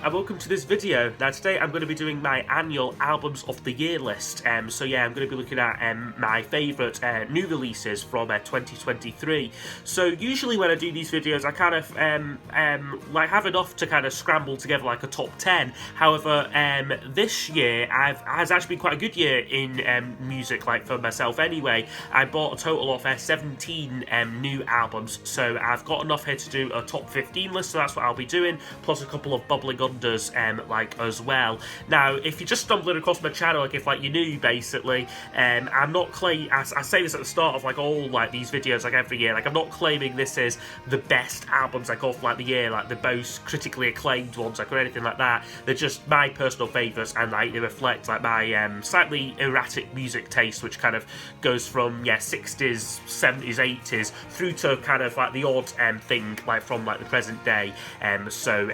and welcome to this video. Now today I'm going to be doing my annual Albums of the Year list. So yeah, I'm going to be looking at my favourite new releases from 2023. So usually when I do these videos I kind of like have enough to kind of scramble together like a top 10. However, this year has actually been quite a good year in music, like for myself anyway. I bought a total of 17 new albums, so I've got enough here to do a top 15 list, so that's what I'll be doing, plus a couple of bubbling unders like as well. Now if you're just stumbling across my channel, like if like you're new basically, I'm not I say this at the start of like all like these videos like every year, like I'm not claiming this is the best albums like of like the year, like the most critically acclaimed ones like or anything like that. They're just my personal favourites, and like they reflect like my slightly erratic music taste, which kind of goes from 60s, 70s, 80s through to kind of like the odd thing like from like the present day. So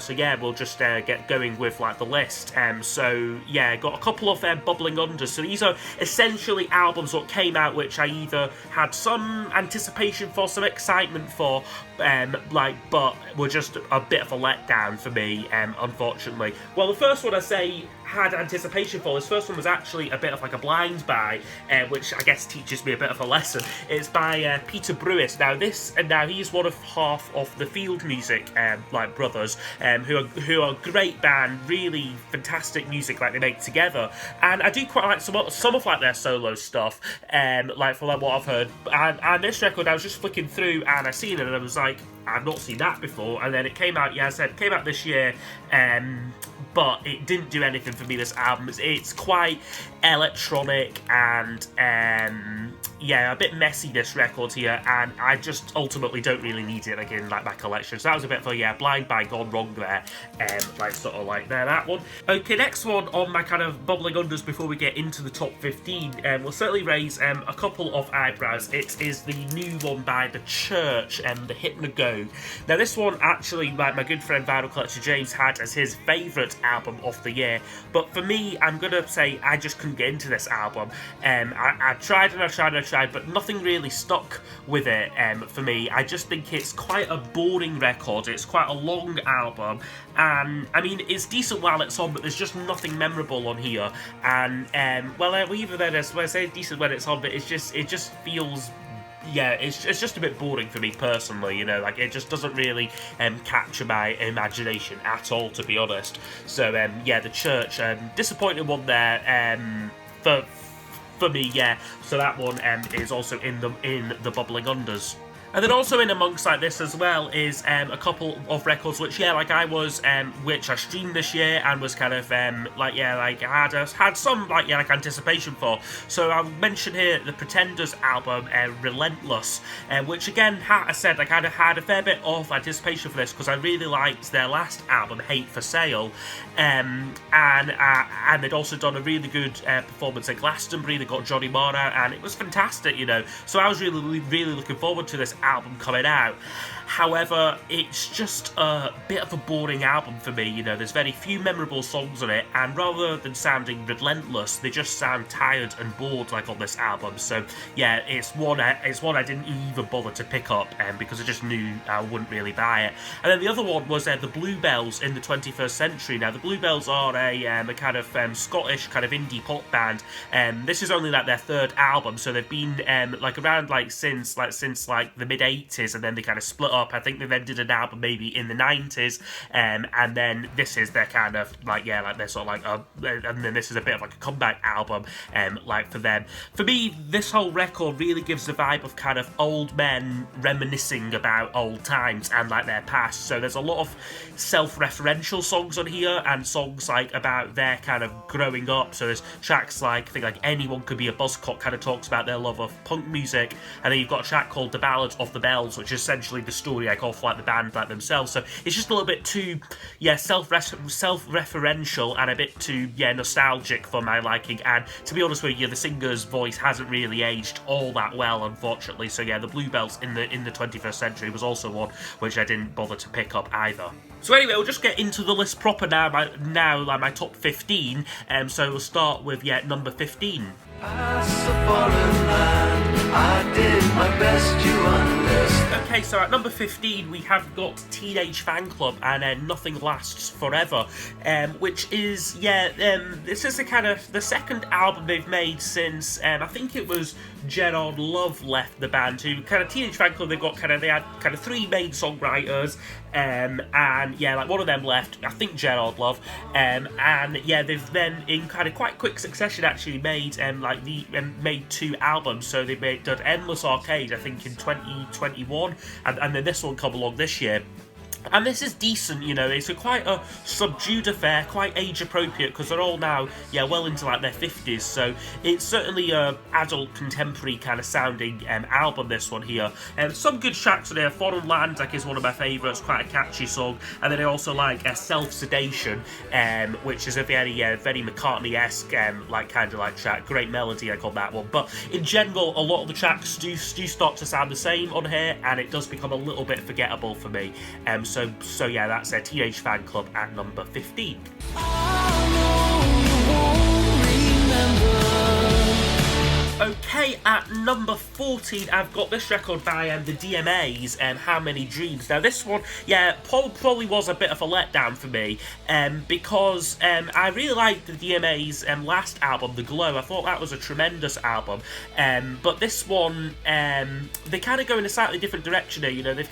yeah, we'll just get going with like the list. So yeah, got a couple of bubbling unders. So these are essentially albums that came out which I either had some anticipation for, some excitement for, but were just a bit of a letdown for me, unfortunately. Well, the first one I say had anticipation for. This first one was actually a bit of like a blind buy, which I guess teaches me a bit of a lesson. It's by Peter Brewis. Now he's one of half of the Field Music like brothers, who are a great band, really fantastic music like they make together, and I do quite like some of like their solo stuff, like from like what I've heard. And this record, I was just flicking through and I seen it and I was like, I've not seen that before. And then it came out, it came out this year, but it didn't do anything for me, this album. It's quite electronic and a bit messy, this record here, and I just ultimately don't really need it like in like my collection. So that was a bit of a blind buy gone wrong there, like sort of like that one. Okay, next one on my kind of bubbling unders before we get into the top 15 will certainly raise a couple of eyebrows. It is the new one by The Church, The Hypnagogue. Now this one actually, like my good friend Vinyl Collector James had as his favourite album of the year, but for me, I'm gonna say I just couldn't get into this album. I tried and I tried and I tried, but nothing really stuck with it for me. I just think it's quite a boring record. It's quite a long album, and I mean it's decent while it's on, but there's just nothing memorable on here. And even then, when I say decent when it's on, but it just feels. Yeah, it's just a bit boring for me personally, you know, like it just doesn't really capture my imagination at all, to be honest. So The Church, disappointing one there for me, yeah. So that one is also in the bubbling unders. And then also in amongst like this as well is a couple of records which I was which I streamed this year and was kind of had some like anticipation for. So I'll mention here the Pretenders album, Relentless, which again I said I kind of had a fair bit of anticipation for this because I really liked their last album, Hate for Sale, and they'd also done a really good performance at Glastonbury. They got Johnny Marr out and it was fantastic, you know. So I was really looking forward to this album coming out. However, it's just a bit of a boring album for me, you know. There's very few memorable songs on it, and rather than sounding relentless, they just sound tired and bored like on this album. So yeah, it's one I didn't even bother to pick up because I just knew I wouldn't really buy it. And then the other one was the Bluebells in the 21st Century. Now the Bluebells are a kind of Scottish kind of indie pop band. This is only like their third album, so they've been around since the mid 80s, and then they kind of split up. I think they then did an album maybe in the 90s, and then this is their kind of they're sort of and then this is a bit of like a comeback album for them. For me, this whole record really gives the vibe of kind of old men reminiscing about old times and like their past. So there's a lot of self-referential songs on here and songs like about their kind of growing up. So there's tracks like I think like Anyone Could Be a Buzzcock, kind of talks about their love of punk music, and then you've got a track called The Ballad of the Bells, which is essentially the story like of like the band like themselves. So it's just a little bit too self-referential and a bit too nostalgic for my liking. And to be honest with you, the singer's voice hasn't really aged all that well, unfortunately. So yeah, the Bluebells in the 21st Century was also one which I didn't bother to pick up either. So anyway, we'll just get into the list proper now, my top 15. So we'll start with number 15. Past the foreign land, I did my best, you understand. Okay, so at number 15 we have got Teenage Fan Club and Nothing Lasts Forever, which is, this is the second album they've made since, I think it was Gerard Love left the band, who Teenage Fan Club, they had three main songwriters, and one of them left, I think Gerard Love, they've then in quite quick succession actually made made two albums. So they've done Endless Arcade, I think, in 2021, and then this one come along this year. And this is decent, it's quite a subdued affair, quite age-appropriate, because they're all now, well into their 50s, so it's certainly a adult, contemporary sounding album, this one here. Some good tracks on here. Foreign Land is one of my favourites, quite a catchy song, and then I also like Self-Sedation, which is a very McCartney-esque, track. Great melody, I call that one. But in general, a lot of the tracks do start to sound the same on here, and it does become a little bit forgettable for me. So that's a Teenage Fan Club at number 15. Okay, at number 14, I've got this record by the DMAs, How Many Dreams. Now, this one, probably was a bit of a letdown for me, because I really liked the DMAs' last album, The Glow. I thought that was a tremendous album, but this one, they go in a slightly different direction here. Their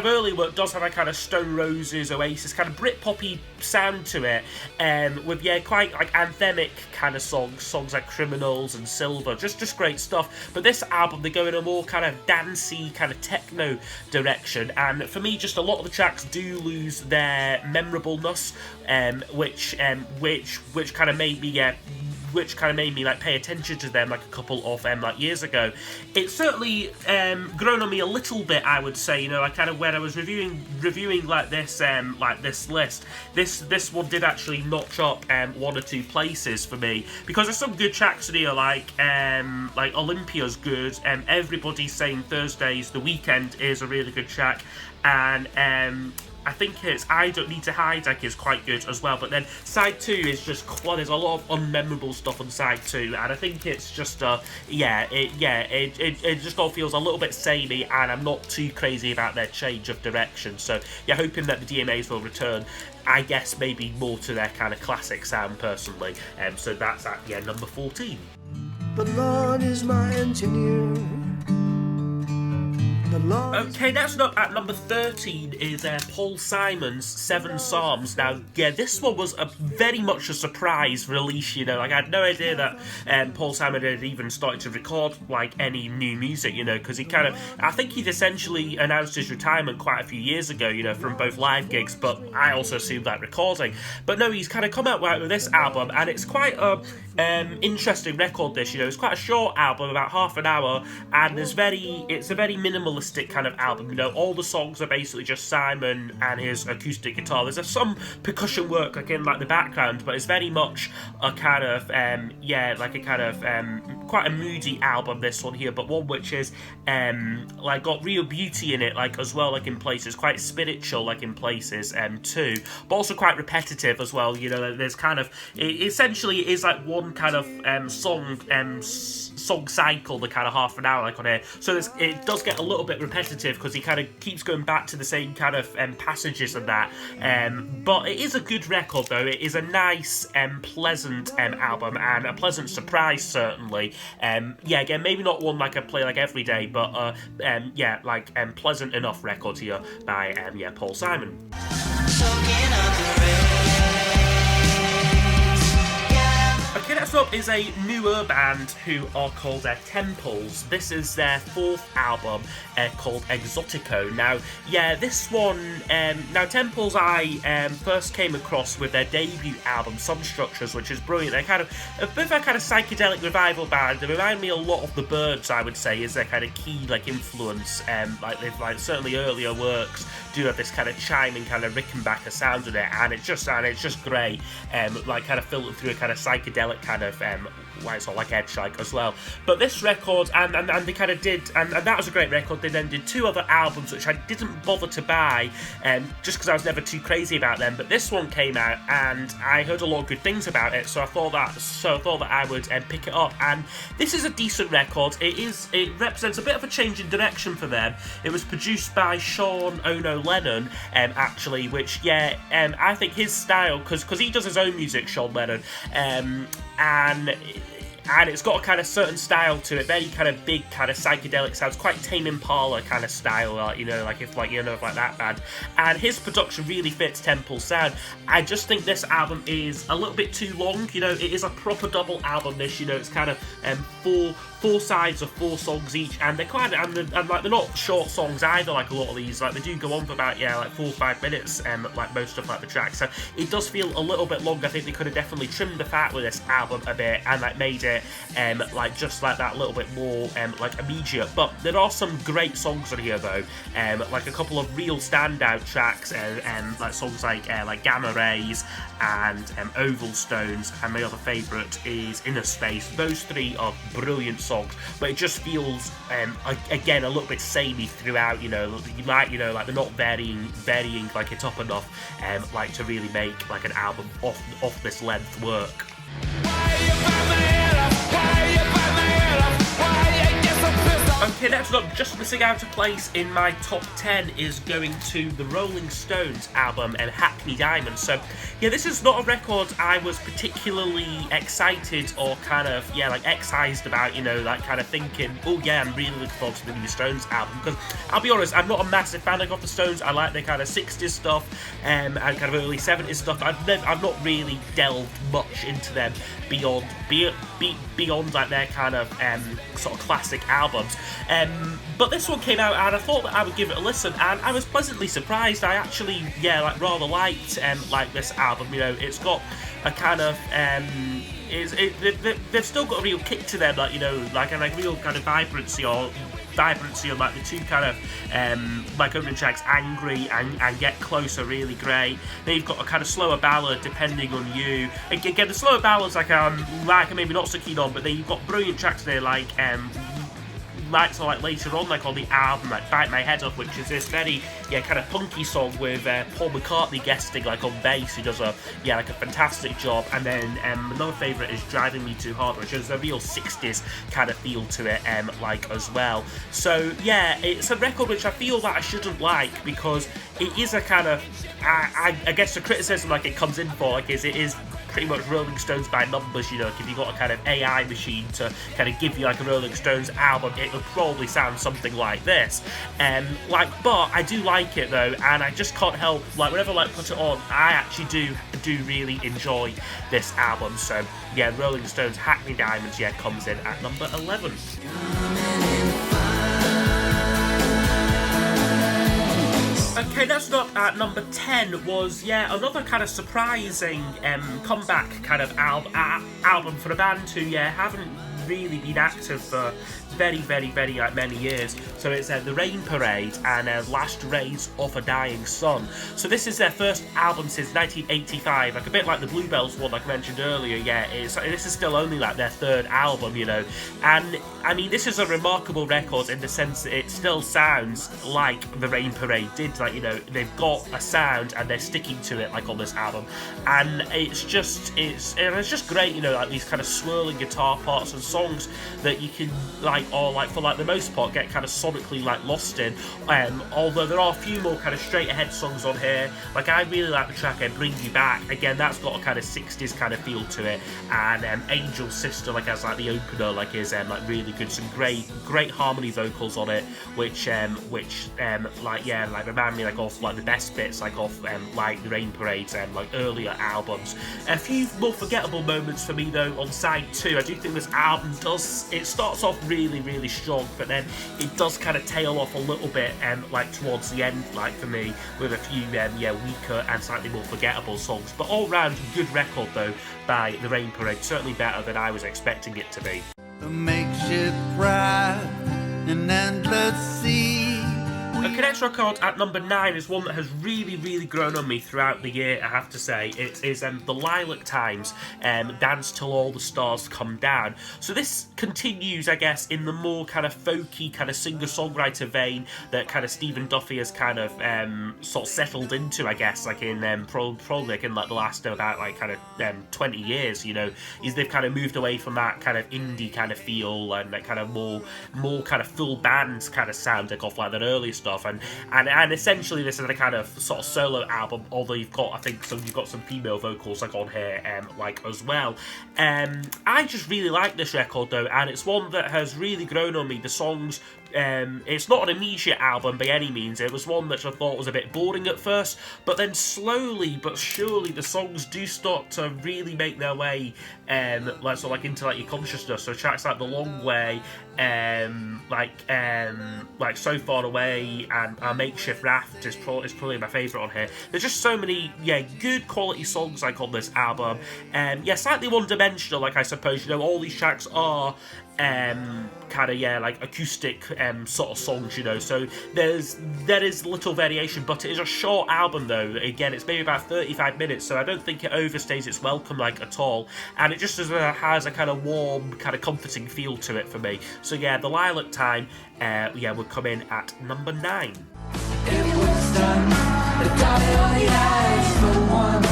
early work does have a Stone Roses, Oasis, Britpoppy sound to it, with quite anthemic songs like Criminals and Silver, just great stuff. But this album, they go in a more dancey, techno direction, and for me, just a lot of the tracks do lose their memorableness, which made me pay attention to them a couple of years ago. It's certainly grown on me a little bit, I would say. When I was reviewing this list, this one did actually notch up one or two places for me, because there's some good tracks in here, like Olympia's good, Everybody's Saying Thursdays, The Weekend is a really good track, and I think it's I Don't Need to Hide is quite good as well. But then side 2 is just, there's a lot of unmemorable stuff on side 2, and I think it's just it just all feels a little bit samey, and I'm not too crazy about their change of direction. So hoping that the DMAs will return, I guess, maybe more to their classic sound personally. So that's at number 14. The Lord is my engineer. Okay, next up at number 13 is Paul Simon's Seven Psalms. Now, this one was very much a surprise release, I had no idea that Paul Simon had even started to record, any new music, because I think he'd essentially announced his retirement quite a few years ago, from both live gigs, but I also assumed that recording. But no, he's come out with this album, and it's quite a interesting record, this, it's quite a short album, about half an hour, and it's a very minimalist album. All the songs are basically just Simon and his acoustic guitar. There's some percussion work in the background, but it's very much a quite a moody album, this one here, but one which is got real beauty in it, as well, in places, quite spiritual, in places too, but also quite repetitive as well. There's it essentially is one song cycle, the half an hour on here. So it does get a little bit repetitive, because he keeps going back to the same passages and that. But it is a good record, though. It is a nice, pleasant album, and a pleasant surprise, certainly. Again, maybe not one I play every day, but pleasant enough record here by Paul Simon. Okay, next up is a newer band who are called Temples. This is their fourth album called Exotico. Now, this one, Temples I first came across with their debut album, Sun Structures, which is brilliant. They're a bit of a psychedelic revival band. They remind me a lot of the Byrds, I would say, is their key influence. They've certainly earlier works do have this chiming Rickenbacker sound in it, and it's just great. Filtered through a psychedelic it's not like Edge like as well. But this record, and they kind of did, and that was a great record. They then did 2 other albums which I didn't bother to buy, just because I was never too crazy about them. But this one came out, and I heard a lot of good things about it, so I thought that I would pick it up. And this is a decent record. It represents a bit of a change in direction for them. It was produced by Sean Ono Lennon, actually, which I think his style, because he does his own music, Sean Lennon, and it's got a kind of certain style to it, very kind of big, kind of psychedelic sounds, quite Tame Impala kind of style, like that band. And his production really fits Temple's sound. I just think this album is a little bit too long. It is a proper double album. This, it's kind of four sides of 4 songs each, and they're quite and they're not short songs either. Like a lot of these, like they do go on for about 4 or 5 minutes, like most of the tracks. So it does feel a little bit long. I think they could have definitely trimmed the fat with this album a bit and made it just like that a little bit more immediate. But there are some great songs on here though, like a couple of real standout tracks, like songs like Gamma Rays and Oval Stones, and my other favourite is Inner Space. Those 3 are brilliant songs, but it just feels again a little bit samey throughout. You might like they're not varying like it up enough to really make like an album off this length work. Okay, next up, just missing out a place in my top 10 is going to the Rolling Stones album and Hackney Diamonds. So, this is not a record I was particularly excited or kind of, excised about, kind of thinking, oh yeah, I'm really looking forward to the new Stones album. Because, I'll be honest, I'm not a massive fan of the Stones. I like their kind of 60s stuff and kind of early 70s stuff. I've not really delved much into them beyond like their kind of sort of classic albums. But this one came out and I thought that I would give it a listen, and I was pleasantly surprised. I actually rather liked this album. It's got a kind of they've still got a real kick to them, like real kind of vibrancy on like the 2 kind of opening tracks, Angry and Get Closer, really great. Then you've got a kind of slower ballad, Depending on You. Again, the slower ballads I'm maybe not so keen on, but then you've got brilliant tracks there like later on, on the album, Bite My Head Off, which is this very kind of punky song with Paul McCartney guesting on bass, who does a fantastic job. And then another favourite is Driving Me Too Hard, which has a real 60s kind of feel to it as well. So it's a record which I feel that I shouldn't like, because it is a kind of I guess the criticism it comes in for is it is pretty much Rolling Stones by numbers. If you got a kind of AI machine to kind of give you a Rolling Stones album, it would probably sound something like this. But I do like it though, and I just can't help whenever I put it on, I actually do really enjoy this album. So Rolling Stones Hackney Diamonds comes in at number 11. Okay, next up at number 10 was, another kind of surprising comeback kind of album for a band who, haven't really been active for very, very, very many years. So it's The Rain Parade and Last Rays of a Dying Sun. So this is their first album since 1985, a bit like the Bluebells one I mentioned earlier. This is still only their 3rd album, and I mean, this is a remarkable record in the sense that it still sounds like The Rain Parade did. They've got a sound and they're sticking to it on this album, and it's just great. These kind of swirling guitar parts and songs that you can for the most part get kind of sonically lost in. Although there are a few more kind of straight ahead songs on here. I really like the track Bring You Back. Again, that's got a kind of 60s kind of feel to it. And Angel Sister as the opener is really good. Some great harmony vocals on it, which remind me of the best bits of The Rain Parade's earlier albums. A few more forgettable moments for me though on side 2. I do think this album starts off really, really strong, but then it does kind of tail off a little bit towards the end for me, with a few weaker and slightly more forgettable songs. But all round, good record though by The Rain Parade, certainly better than I was expecting it to be. A makeshift ride, an endless sea, Okay, next record at number 9 is one that has really grown on me throughout the year, I have to say. It is the Lilac Times, Dance Till All the Stars Come Down. So this continues, I guess, in the more kind of folky, kind of singer-songwriter vein that kind of Stephen Duffy has kind of sort of settled into, I guess, like in probably like in like the last about like kind of 20 years, you know. They've kind of moved away from that kind of indie kind of feel and that kind of more kind of full band kind of sound, like off like that early stuff. And essentially this is a kind of sort of solo album, although you've got, I think, you've got some female vocals like on here like as well. I just really like this record though, and it's one that has really grown on me. The songs, it's not an immediate album by any means. It was one that I thought was a bit boring at first, but then slowly but surely the songs do start to really make their way like into like your consciousness. So tracks like The Long Way, like So Far Away, and Our Makeshift Raft is probably my favourite on here. There's just so many good quality songs like on this album. Slightly one-dimensional, like I suppose, you know, all these tracks are kind of like acoustic sort of songs, you know, so there is little variation, but it is a short album though. Again, it's maybe about 35 minutes, so I don't think it overstays its welcome like at all, and it just has a kind of warm, kind of comforting feel to it for me. So yeah, the Lilac Time would come in at number 9. It was done. The dotted on the eyes for one.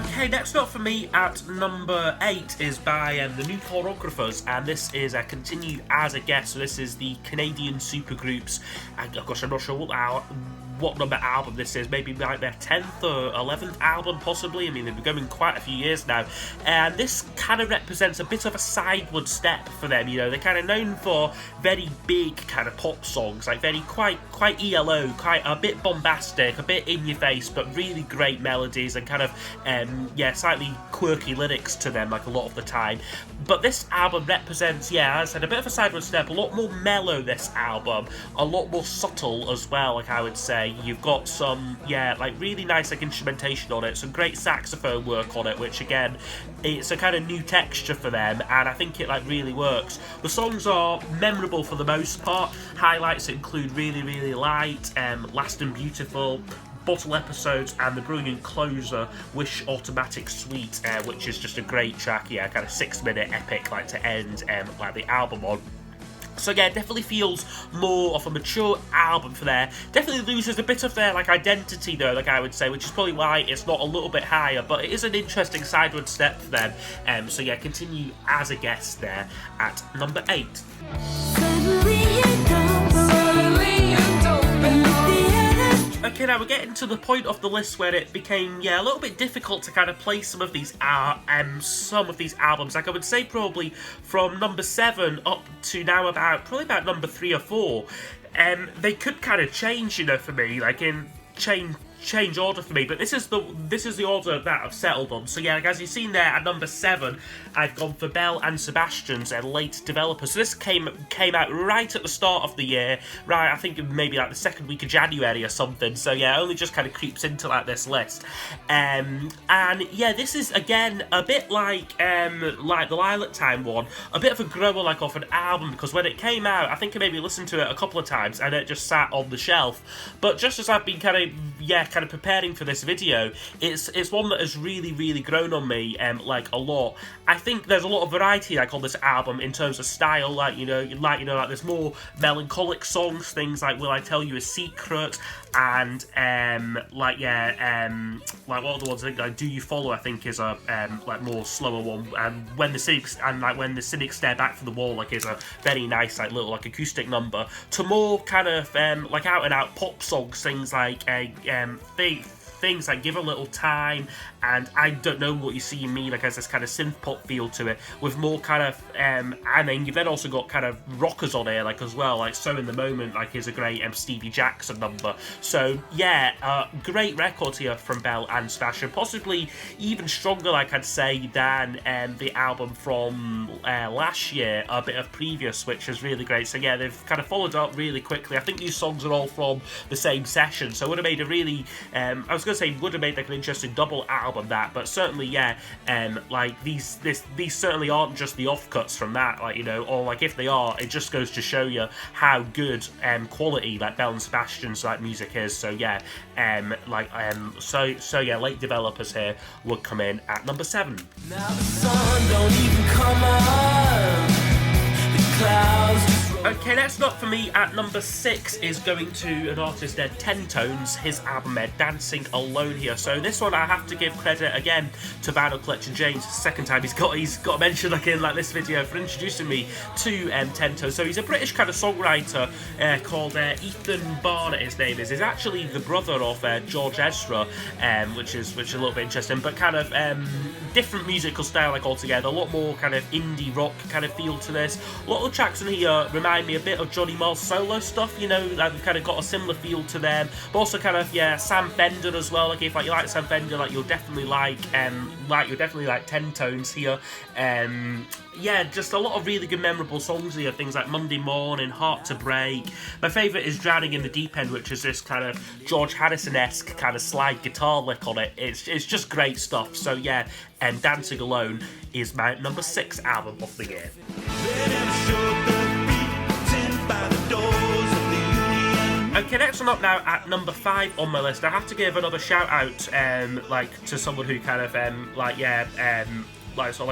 Okay, next up for me at number 8 is by the new Choreographers, and this is continued as a guest. So this is the Canadian supergroups. Gosh, I'm not sure what number album this is, maybe like their 10th or 11th album possibly. I mean, they've been going quite a few years now, and this kind of represents a bit of a sideward step for them, you know. They're kind of known for very big kind of pop songs, like very quite ELO, quite a bit bombastic, a bit in your face, but really great melodies and kind of slightly quirky lyrics to them like a lot of the time. But this album represents, as I said, a bit of a sideward step, a lot more mellow this album, a lot more subtle as well, like I would say. You've got some, like really nice like instrumentation on it, some great saxophone work on it, which again, it's a kind of new texture for them, and I think it like really works. The songs are memorable for the most part. Highlights include Really Light, Last and Beautiful, Bottle Episodes, and the brilliant closer Wish Automatic Suite, which is just a great track, kind of 6-minute epic like to end like the album on. So yeah, it definitely feels more of a mature album for there. Definitely loses a bit of their like identity though, like I would say, which is probably why it's not a little bit higher, but it is an interesting sideward step for them. So yeah, continue as a guest there at number 8. Okay, now we're getting to the point of the list where it became a little bit difficult to kind of place some of these albums. Like I would say probably from number 7 up to now probably about number 3 or 4. They could kind of change, you know, for me, like in change order for me, but this is the order that I've settled on. So yeah, like as you've seen there at number 7, I've gone for Belle and Sebastian's Late Developers. So this came out right at the start of the year, right, I think maybe like the second week of January or something. So yeah, it only just kind of creeps into like this list. And yeah, this is again a bit like the Lilac Time one, a bit of a grower like off an album, because when it came out, I think I maybe listened to it a couple of times and it just sat on the shelf. But just as I've been kind of preparing for this video, it's one that has really grown on me like a lot. I think there's a lot of variety like on this album in terms of style, like there's more melancholic songs, things like Will I Tell You a Secret, and like what are the ones I think, like Do You Follow, I think is a like more slower one, and when the cynics stare back from the wall, like is a very nice like little like acoustic number, to more kind of like out and out pop songs, things like things like Give a Little Time, and I Don't Know What You See in Me, like has this kind of synth pop feel to it, with more kind of and then you've then also got kind of rockers on here like as well, like So in the Moment like is a great Stevie Jackson number. So yeah, great record here from Belle and Sebastian, possibly even stronger like I'd say than the album from last year, A Bit of Previous, which is really great. So yeah, they've kind of followed up really quickly. I think these songs are all from the same session, so it would have made a really I was gonna say would have made like an interesting double album that, but certainly yeah, like these certainly aren't just the offcuts from that, like, you know, or like if they are, it just goes to show you how good quality like Belle and Sebastian's like music is. So yeah, so yeah, Late Developers here would come in at number 7. Now the sun don't even come up. The clouds just Okay, next up for me at number 6 is going to an artist, 10 Tones, his album Dancing Alone here. So this one I have to give credit again to Vinyl Collection James. Second time he's got mentioned like in like this video for introducing me to 10 Tones. So he's a British kind of songwriter called Ethan Barnett. His name is. He's actually the brother of George Ezra, which is a little bit interesting, but kind of different musical style like altogether. A lot more kind of indie rock kind of feel to this. A lot of the tracks in here remind me a bit of Johnny Marr's solo stuff, you know, like we've kind of got a similar feel to them, but also kind of, yeah, Sam Fender as well. Like if like you like Sam Fender, like you'll definitely like 10 Tones here. Yeah, just a lot of really good memorable songs here, things like Monday Morning, Heart to Break. My favourite is Drowning in the Deep End, which is this kind of George Harrison-esque kind of slide guitar lick on it. It's just great stuff. So yeah, Dancing Alone is my number 6 album of the year. Okay, next one up now at number 5 on my list. I have to give another shout out, like to someone who kind of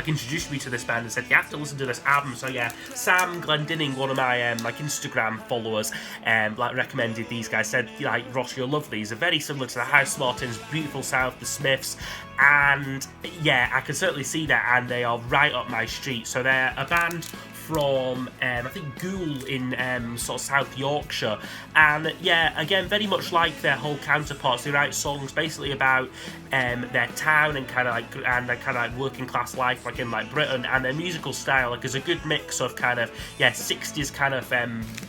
introduced me to this band and said you have to listen to this album. So yeah, Sam Glendinning, one of my like Instagram followers, like recommended these guys. Said like, Ross, you'll love these. They're very similar to the House Martins, Beautiful South, the Smiths, and yeah, I can certainly see that, and they are right up my street. So they're a band from I think Goole in sort of South Yorkshire, and yeah, again very much like their whole counterparts. They write songs basically about their town and kind of like working class life like in like Britain, and their musical style like is a good mix of kind of 60s kind of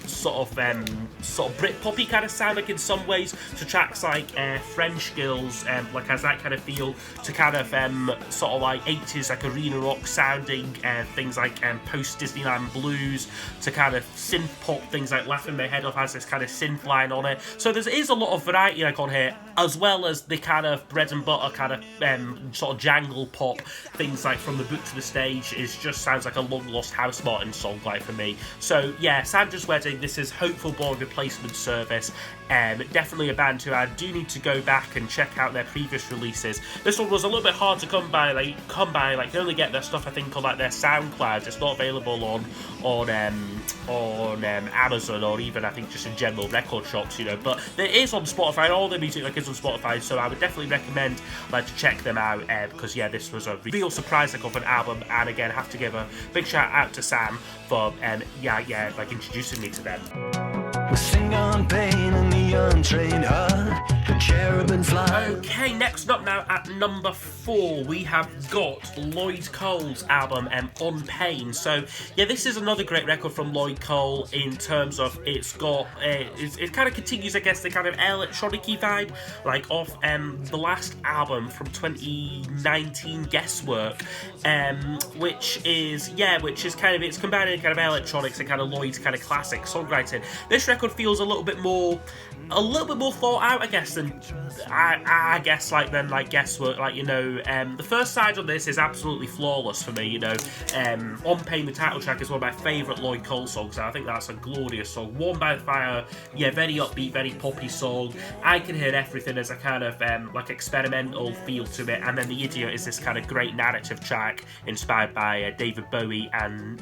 sort of Brit poppy kind of sound like in some ways, to tracks like French Girls like has that kind of feel, to kind of sort of like 80s like arena rock sounding things like post Disneyland blues, to kind of synth pop things like Laughing My Head Off has this kind of synth line on it. So there is a lot of variety like on here, as well as the kind of bread and butter kind of sort of jangle pop things like From the Book to the Stage just sounds like a long lost House Martin song like for me. So yeah, Sandra's Wedding, this is Hopeful Born Replacement Service. Definitely a band who I do need to go back and check out their previous releases. This one was a little bit hard to come by. You can only get their stuff I think on like their SoundCloud. It's not available on Amazon, or even I think just in general record shops, you know. But it is on Spotify. All their music like is on Spotify, so I would definitely recommend like to check them out, because yeah, this was a real surprise like of an album. And again, I have to give a big shout out to Sam for like introducing me to them. we sing on pain and the untrained heart, the cherubim fly. Okay, next up now at number 4, we have got Lloyd Cole's album On Pain. So yeah, this is another great record from Lloyd Cole in terms of it kind of continues, I guess, the kind of electronic-y vibe like of the last album from 2019, Guesswork, which is kind of, it's combining kind of electronics and kind of Lloyd's kind of classic songwriting. This record feels a little bit more thought out, I guess, than I guess than Guesswork. Like, you know, the first side of this is absolutely flawless for me, you know. On Pain, the title track, is one of my favourite Lloyd Cole songs. I think that's a glorious song. Warm by the Fire, yeah, very upbeat, very poppy song. I Can Hear Everything as a kind of like experimental feel to it, and then The Idiot is this kind of great narrative track inspired by David Bowie and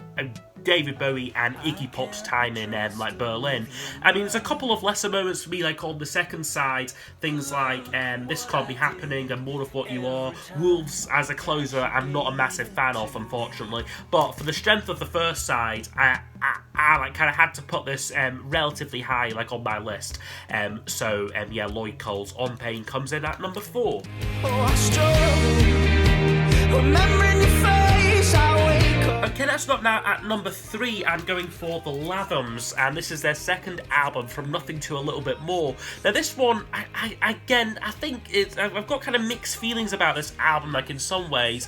Iggy Pop's time in like Berlin. I mean, there's a couple of lesser moments for me like on the second side, things like This Can't Be Happening and More of What You Are. Wolves as a closer I'm not a massive fan of, unfortunately, but for the strength of the first side, I like kind of had to put this relatively high like on my list. So yeah, Lloyd Cole's On Pain comes in at number 4. Oh, I struggle, remembering your face, I wake up. Okay, that's not now at number 3. I'm going for the Lathams, and this is their second album, From Nothing to a Little Bit More. Now, this one, I think I've got kind of mixed feelings about this album, like in some ways,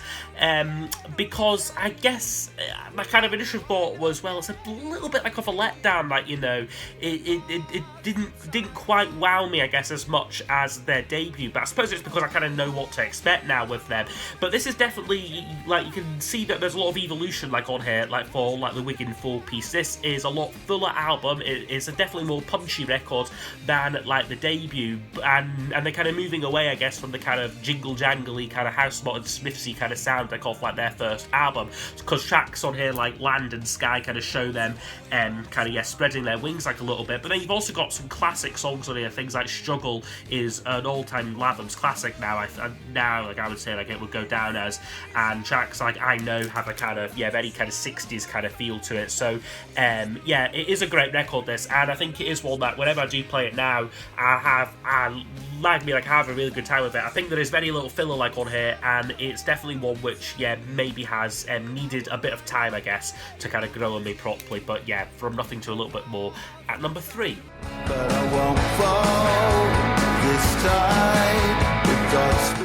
because I guess my kind of initial thought was, well, it's a little bit like of a letdown, like, you know, it didn't quite wow me, I guess, as much as their debut. But I suppose it's because I kind of know what to expect now with them. But this is definitely, like, you can see that there's a lot of evolution, like, on here, like, for, like, the Wigan 4-piece. This is a lot fuller album. It is a definitely more punchy record than, like, the debut, and they're kind of moving away, I guess, from the kind of jingle-jangly, kind of house modern Smithsy kind of sound, like, off, like, their first album, because tracks on here, like Land and Sky, kind of show them, kind of, yeah, spreading their wings, like, a little bit. But then you've also got some classic songs on here. Things like Struggle is an all-time Lathams classic now. I would say, like, it would go down as, and tracks like I Know have a kind of, yeah, very kind of 60s kind of feel to it. So, yeah, it is a great record, this, and I think it is one that whenever I do play it now, I have a really good time with it. I think there is very little filler, like, on here, and it's definitely one which, yeah, maybe has needed a bit of time, I guess, to kind of grow on me properly. But yeah, From Nothing to a Little Bit More at number 3. But I won't fall this time.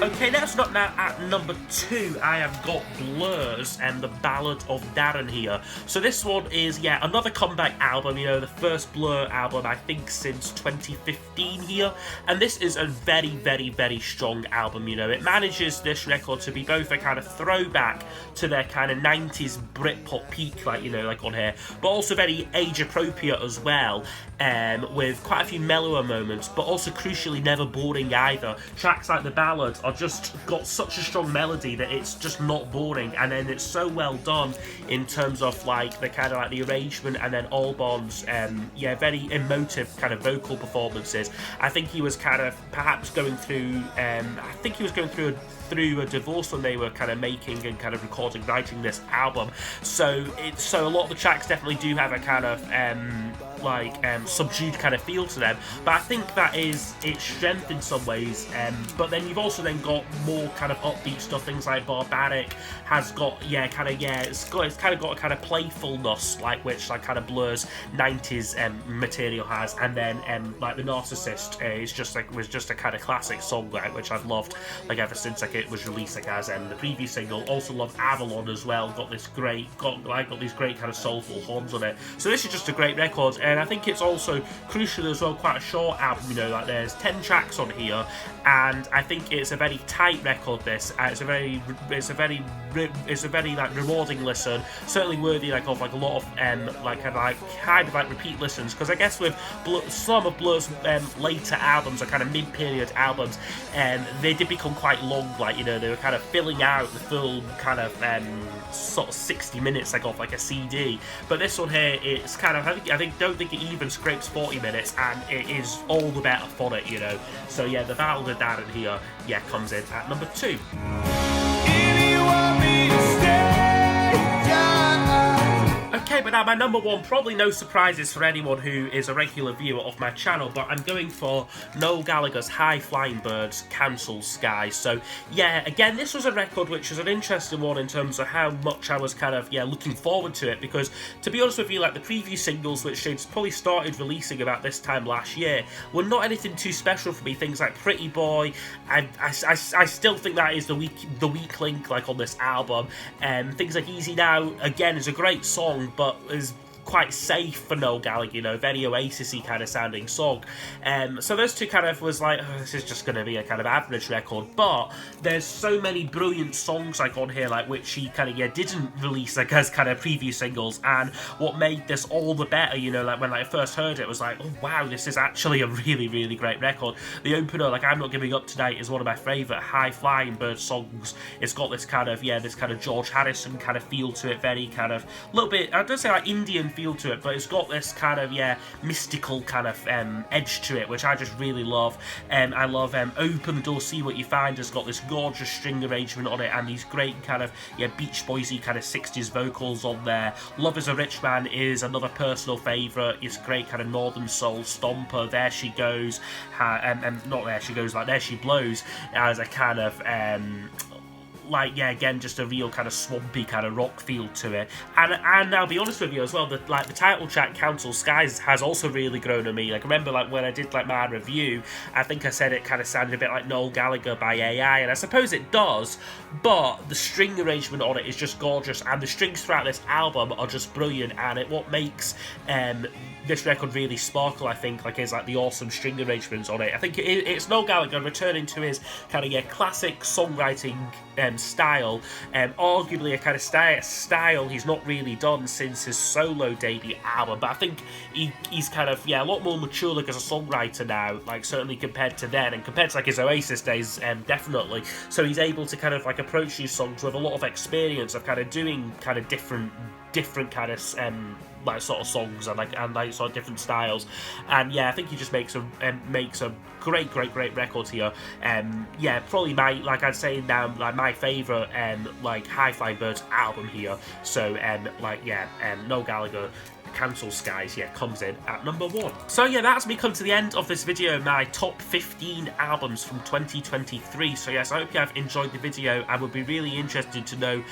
Okay, next up now at number 2, I have got Blur's and The Ballad of Darren here. So this one is, yeah, another comeback album, you know, the first Blur album, I think, since 2015 here. And this is a very, very, very strong album, you know. It manages, this record, to be both a kind of throwback to their kind of 90s Britpop peak, like, you know, like on here, but also very age-appropriate as well, with quite a few mellower moments, but also crucially never boring either. Tracks like The Ballad are just got such a strong melody that it's just not boring, and then it's so well done in terms of, like, the kind of, like, the arrangement, and then Albon's, yeah, very emotive kind of vocal performances. I think he was kind of perhaps going through, through a divorce when they were kind of making and kind of recording, writing this album. So a lot of the tracks definitely do have a kind of subdued kind of feel to them, but I think that is its strength in some ways. But then you've also then got more kind of upbeat stuff. Things like Barbaric has got, it's kind of got a kind of playfulness, like, which, like, kind of Blur's 90s material has. And then like The Narcissist was just a kind of classic song, like, which I've loved, like, ever since, like, it was released, like, as the previous single. Also love Avalon as well. Got these great kind of soulful horns on it. So this is just a great record, and I think it's also crucially as well quite a short album. You know, like, there's 10 tracks on here, and I think it's a very tight record. This it's a very like rewarding listen. Certainly worthy, like, of, like, a lot of kind of repeat listens, because I guess with some of Blur's later albums, or kind of mid-period albums, they did become quite long. Like, you know, they were kind of filling out the full kind of sort of 60 minutes, like, off, like, a CD. But this one here, it's kind of, don't think it even scrapes 40 minutes, and it is all the better for it, you know. So yeah, The Battle of Darren here, yeah, comes in at number 2. Okay, but now my number 1, probably no surprises for anyone who is a regular viewer of my channel, but I'm going for Noel Gallagher's High Flying Birds, Council Sky. So yeah, again, this was a record which was an interesting one in terms of how much I was kind of, yeah, looking forward to it, because to be honest with you, like, the previous singles, which they'd probably started releasing about this time last year, were not anything too special for me. Things like Pretty Boy, I still think that is the weak link, like, on this album. Things like Easy Now, again, is a great song, but is quite safe for Noel Gallagher, you know, very Oasis-y kind of sounding song. So those two kind of was like, oh, this is just going to be a kind of average record, but there's so many brilliant songs, like, on here, like, which he kind of, yeah, didn't release, like, as kind of previous singles, and what made this all the better, you know, like, when I first heard it, was like, oh wow, this is actually a really, really great record. The opener, like, I'm Not Giving Up Tonight, is one of my favourite High Flying Bird songs. It's got this kind of, yeah, this kind of George Harrison kind of feel to it, very kind of, a little bit, I don't say like Indian feel to it, but it's got this kind of, yeah, mystical kind of edge to it, which I just really love. I love Open the Door, See What You Find has got this gorgeous string arrangement on it, and these great kind of, yeah, Beach Boysy kind of 60s vocals on there. Love Is a Rich Man is another personal favourite. It's great kind of Northern Soul stomper. There She Goes, not There She Goes, like There She Blows, as a kind of like, yeah, again, just a real kind of swampy kind of rock feel to it. And I'll be honest with you as well, that like the title track Council Skies has also really grown on me. Like, I remember like when I did like my review, I think I said it kind of sounded a bit like Noel Gallagher by AI, and I suppose it does, but the string arrangement on it is just gorgeous, and the strings throughout this album are just brilliant, and what makes this record really sparkle, I think, like, is like the awesome string arrangements on it. I think it's Noel Gallagher returning to his kind of classic songwriting style, arguably a kind of style he's not really done since his solo debut album, but I think he's kind of a lot more mature like as a songwriter now, like certainly compared to then, and compared to like his Oasis days, definitely. So he's able to kind of like approach these songs with a lot of experience of kind of doing kind of different kind of like sort of songs and like sort of different styles, and I think he just makes a great record here. Probably my, like I'd say now, like my favourite like Hi-Fi Birds album here. So Noel Gallagher, Council Skies, comes in at number 1. So that's me come to the end of this video, my top 15 albums from 2023. So yes, I hope you have enjoyed the video. I would be really interested to know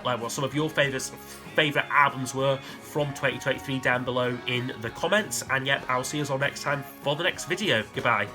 like what some of your favourite albums were from 2023 down below in the comments. And I'll see you all next time for the next video. Goodbye.